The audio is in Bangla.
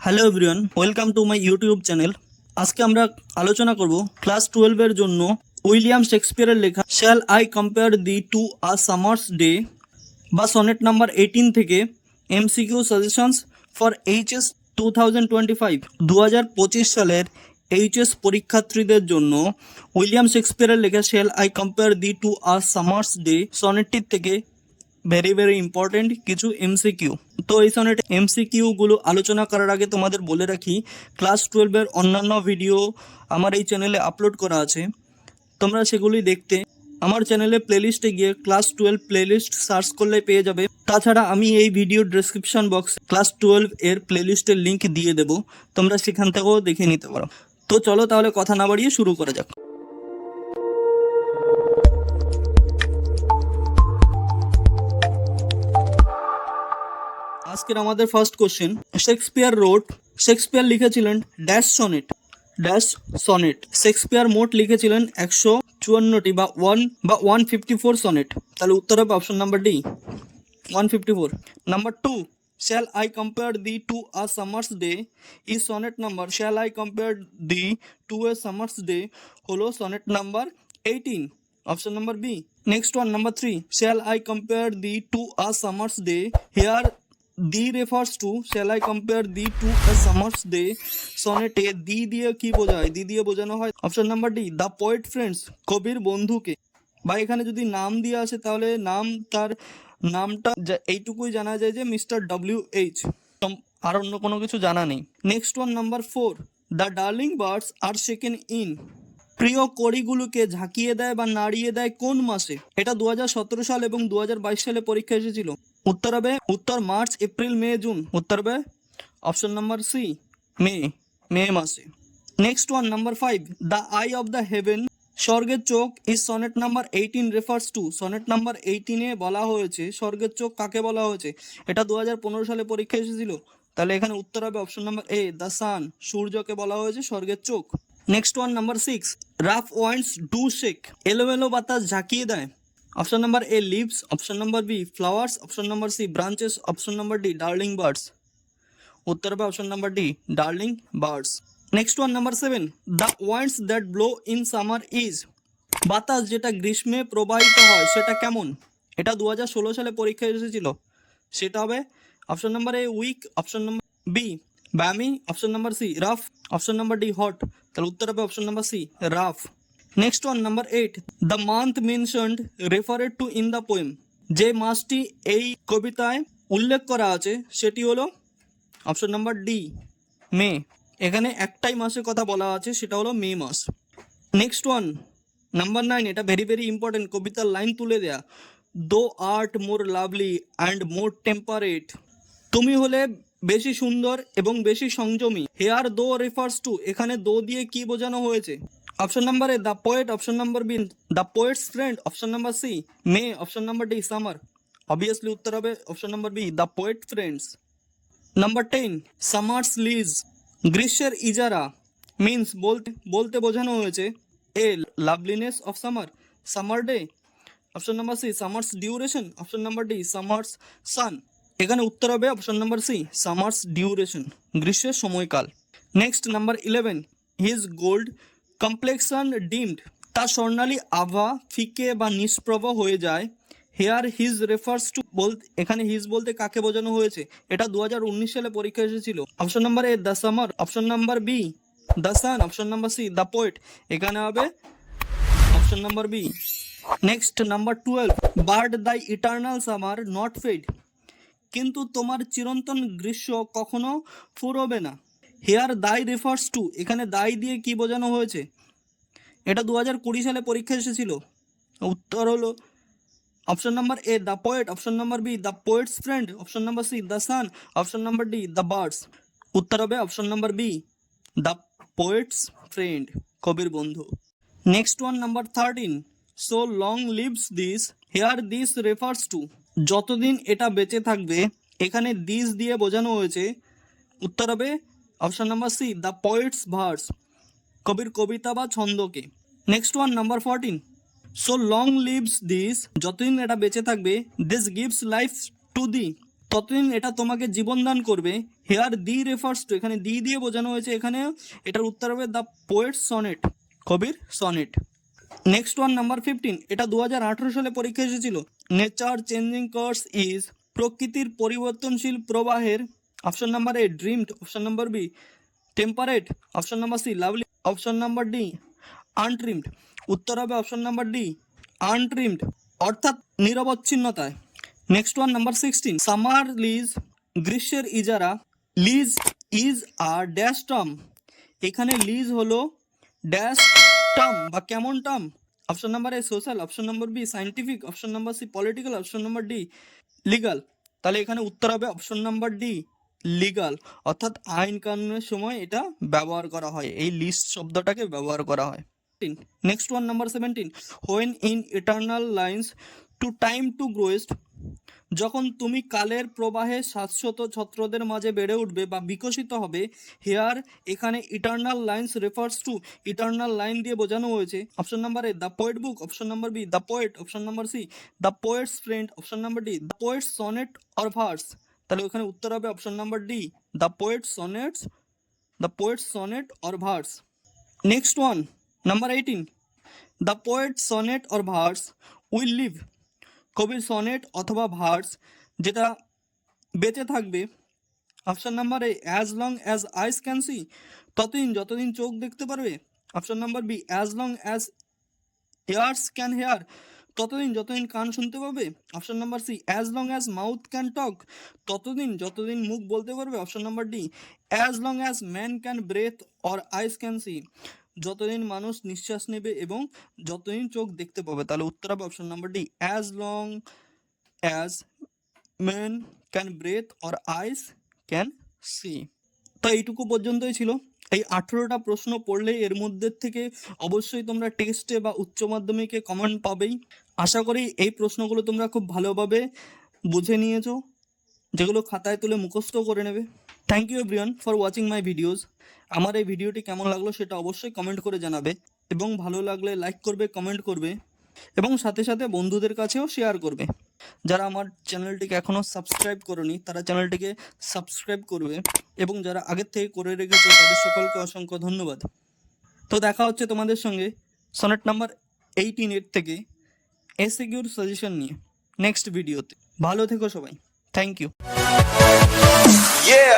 Hello everyone, welcome to my YouTube channel. আজকে আমরা আলোচনা করব ক্লাস 12 এর জন্য উইলিয়াম শেক্সপিয়ারের লেখা shall I compare thee to a summer's day বা সনেট নাম্বার 18 থেকে এমসিকিউ সাজেশনস ফর এইচএস 2025 2025 সালের এইচএস পরীক্ষার্থীদের জন্য উইলিয়াম শেক্সপিয়ারের লেখা shall I compare thee to a summer's day সনেটটির থেকে ভেরি ভেরি ইম্পর্টেন্ট কিছু এমসিকিউ। তো এই সনেট এমসিকিউগুলো আলোচনা করার আগে তোমাদের বলে রাখি, ক্লাস 12-এর অন্যান্য ভিডিও আমার এই চ্যানেলে আপলোড করা আছে, তোমরা সেগুলি দেখতে আমার চ্যানেলে প্লেলিস্টে গিয়ে ক্লাস 12 প্লেলিস্ট সার্চ করলে পেয়ে যাবে। তাছাড়া আমি এই ভিডিও ডেসক্রিপশন বক্সে ক্লাস 12 এর প্লেলিস্টের লিঙ্ক দিয়ে দেবো, তোমরা সেখান থেকেও দেখে নিতে পারো। তো চলো তাহলে কথা না বাড়িয়ে শুরু করা যাক। আজকের আমাদের ফার্স্ট কোশ্চেন, শেক্সপিয়ার লিখেছিলেন ড্যাশ সনেট। শেক্সপিয়ার মোট লিখেছিলেন 154টি বা 154 সনেট। তাহলে উত্তর হবে option number D, 154। Number 2, shall I compare thee to a summer's day is sonnet number. Shall I compare thee to a summer's day হলো sonnet number 18, option number B. Next one, number 3, shall I compare thee to a summer's day, here thee refers to shall I compare thee to a summer's day সনেটে দি দিয়ে কি বোঝায়? দি দিয়ে বোঝানো হয় option number D, the poet friends, কবির বন্ধুকে। বা এখানে যদি নাম দিয়ে আসে তাহলে তার নামটা এইটুকুই জানা যায় যে মিস্টার WH, আর অন্য কোনো কিছু জানা নেই। Next one, number 4, the darling birds R shaken in, প্রিয় কড়িগুলোকে ঝাঁকিয়ে দেয় বা নাড়িয়ে দেয় কোন মাসে? এটা 2017 সাল এবং 2022 সালে পরীক্ষা এসেছিল। উত্তর মার্চ, এপ্রিল, মে, জুন। উত্তর হবে অপশন নাম্বার সি, মে মাসে। Next one, number 5, the eye of the heaven, স্বর্গের চোখ, is sonnet number 18 refers to. Sonnet number 18-এ বলা হয়েছে স্বর্গের চোখ কাকে বলা হয়েছে? এটা 2015 সালে পরীক্ষা এসেছিল। তাহলে এখানে উত্তর হবে option number A, the sun, সূর্যকে বলা হয়েছে স্বর্গের চোখ। Next one, number 6, rough winds do shake, এলোমেলো বাতাস ঝাঁকিয়ে দেয়। Option number A, leaves, option number B, flowers, option number C, branches, option number D, darling birds. উত্তর হবে option number D, darling birds. Next one, number 7, the winds that blow in summer is, বাতাস যেটা গ্রীষ্মে প্রবাহিত হয় সেটা কেমন? এটা 2016 সালে পরীক্ষায় এসেছিল। সেটা হবে option number A, weak, option number B, balmy, option number C, rough, option number D, hot. তাহলে উত্তর হবে option number C, rough. Next one, number 8, the month mentioned referred to in the poem, যে মাসটি এই কবিতায় উল্লেখ করা আছে সেটি হলো অপশন নাম্বার ডি, মে। এখানে একটাই মাসের কথা বলা আছে, সেটা হলো মে মাস। নেক্সট ওয়ান, নাম্বার 9, এটা ভেরি ভেরি ইম্পর্টেন্ট, কবিতার লাইন তুলে দেয়া, দো art more lovely and more temperate, তুমি হলে বেশি সুন্দর এবং বেশি সংযমী। হেয়ার দো রেফার্স টু, এখানে দো দিয়ে কি বোঝানো হয়েছে? Option number A, the poet, option number B, the poet's friend, option number C, May, option number D, summer. Obviously উত্তর হবে option number B, the poet friends. Number 10, summer's lease, গ্রীষ্মের ইজারা, মিন্স বলতে বোঝানো হয়েছে A, loveliness of summer day, option number C, summer's duration, option number D, summer's sun. এখানে উত্তর হবে option number C, summer's duration, গ্রীষ্মের সময়কাল। Next, number 11, his gold complexion dimmed, তার স্বর্ণালী আভা ফিকে বা নিষ্প্রভ হয়ে যায়। হেয়ার হিজ রেফার্স টু, এখানে হিজ বলতে কাকে বোঝানো হয়েছে? এটা 2019 সালে পরীক্ষা এসেছিল। Option number A, the summer, option number B, the sun, option number C, the poet. এখানে হবে option number B. Next, number 12, bird thy eternal summer not fade, কিন্তু তোমার চিরন্তন গ্রীষ্ম কখনো ফুরোবে না। হেয়ার দাই রেফার্স টু, এখানে দাই দিয়ে কি বোঝানো হয়েছে? এটা 2020 সালে পরীক্ষা এসেছিল। উত্তর হলো option number A, the poet, option number B, the poet's friend, option number C, the sun, option number D, the birds. উত্তর হবে option number B, the poet's friend, কবির বন্ধু। Next one, number 13, so long lives this, here this refers to, যতদিন এটা বেঁচে থাকবে, এখানে দিস দিয়ে বোঝানো হয়েছে। উত্তর হবে option number C, the poet's verse, কবির কবিতা বা ছন্দকে। Next one, number 14, so long lives this, যতদিন এটা বেঁচে থাকবে, this gives life to thee, ততদিন এটা তোমাকে জীবন দান করবে। হেয়ার দি রেফার্স টু, এখানে দি দিয়ে বোঝানো হয়েছে, এখানে এটার উত্তর হবে দ্য পোয়েটস সনেট, কবির সনেট। নেক্সট ওয়ান নাম্বার 15, এটা 2018 সালে পরীক্ষা এসেছিল। নেচার চেঞ্জিং কোর্স ইজ, প্রকৃতির পরিবর্তনশীল প্রবাহের, option number A trimmed, option number B temperate, option number C lovely, option number D untrimmed. উত্তর হবে অপশন নাম্বার ডি আনট্রিমড, অর্থাৎ নিরবচ্ছিন্নতায়। Next one number 16, summer lease, গ্রীষ্মের ইজারা। লিজ ইজ আর ড্যাশ টার্ম, এখানে লিজ হলো ড্যাশ টার্ম বা কেমন term. Option number A social, option number B scientific, option number C political, option number D legal. তাহলে এখানে উত্তর হবে অপশন নাম্বার ডি লিগাল, অর্থাৎ আইন কানুনের সময় এটা ব্যবহার করা হয়, এই লিস্ট শব্দটাকে ব্যবহার করা হয়। Next one number 17, when in eternal lines to time to growest, যখন তুমি কালের প্রবাহে শাশ্বত ছত্রদের মাঝে বেড়ে উঠবে বা বিকশিত হবে। হেয়ার এখানে eternal lines refers to, eternal line দিয়ে বোঝানো হয়েছে। Option number A the poet book, option number B the poet, option number C the poet's friend, option number D the poet's sonnet or verse. তাহলে ওখানে উত্তর হবে option number D the poet's sonnets, the poet's sonnet or verse. Next one number 18, the poet sonnet or verse will live, কবির সনেট অথবা ভার্স যেটা বেঁচে থাকবে। Option number A as long as eyes can see, ততদিন যতদিন চোখ দেখতে পারবে। Option number B as long as ears can hear, ততদিন যতদিন কান শুনতে পাবে। Option number C as long as mouth can talk, ততদিন যতদিন মুখ বলতে পারবে। Option number D as long as man can breathe or eyes can see, যতদিন মানুষ নিঃশ্বাস নেবে এবং যতদিন চোখ দেখতে পাবে। তাহলে উত্তর হবে option number D as long as man can breathe or eyes can see. তো এইটুকু পর্যন্তই ছিল। এই 18টা প্রশ্ন পড়লে এর মধ্যে থেকে অবশ্যই তোমরা টেস্টে বা উচ্চ মাধ্যমিকে কমেন্ট পাবেই। আশা করি এই প্রশ্নগুলো তোমরা খুব ভালোভাবে বুঝে নিয়েছো, যেগুলো খাতায় তুলে মুখস্থ করে নেবে। Thank you everyone for watching my videos. আমার এই ভিডিওটি কেমন লাগলো সেটা অবশ্যই কমেন্ট করে জানাবে, এবং ভালো লাগলে লাইক করবে, কমেন্ট করবে, এবং সাথে সাথে বন্ধুদের কাছেও শেয়ার করবে। যারা আমার চ্যানেলটিকে এখনও সাবস্ক্রাইব করোনি তারা চ্যানেলটিকে সাবস্ক্রাইব করবে, এবং যারা আগের থেকে করে রেখেছে তাদের সকলকে অসংখ্য ধন্যবাদ। তো দেখা হচ্ছে তোমাদের সঙ্গে সনেট নাম্বার 18 থেকে এসিকিউর সাজেশন নিয়ে নেক্সট ভিডিওতে। ভালো থেকো সবাই, থ্যাংক ইউ। Yeah.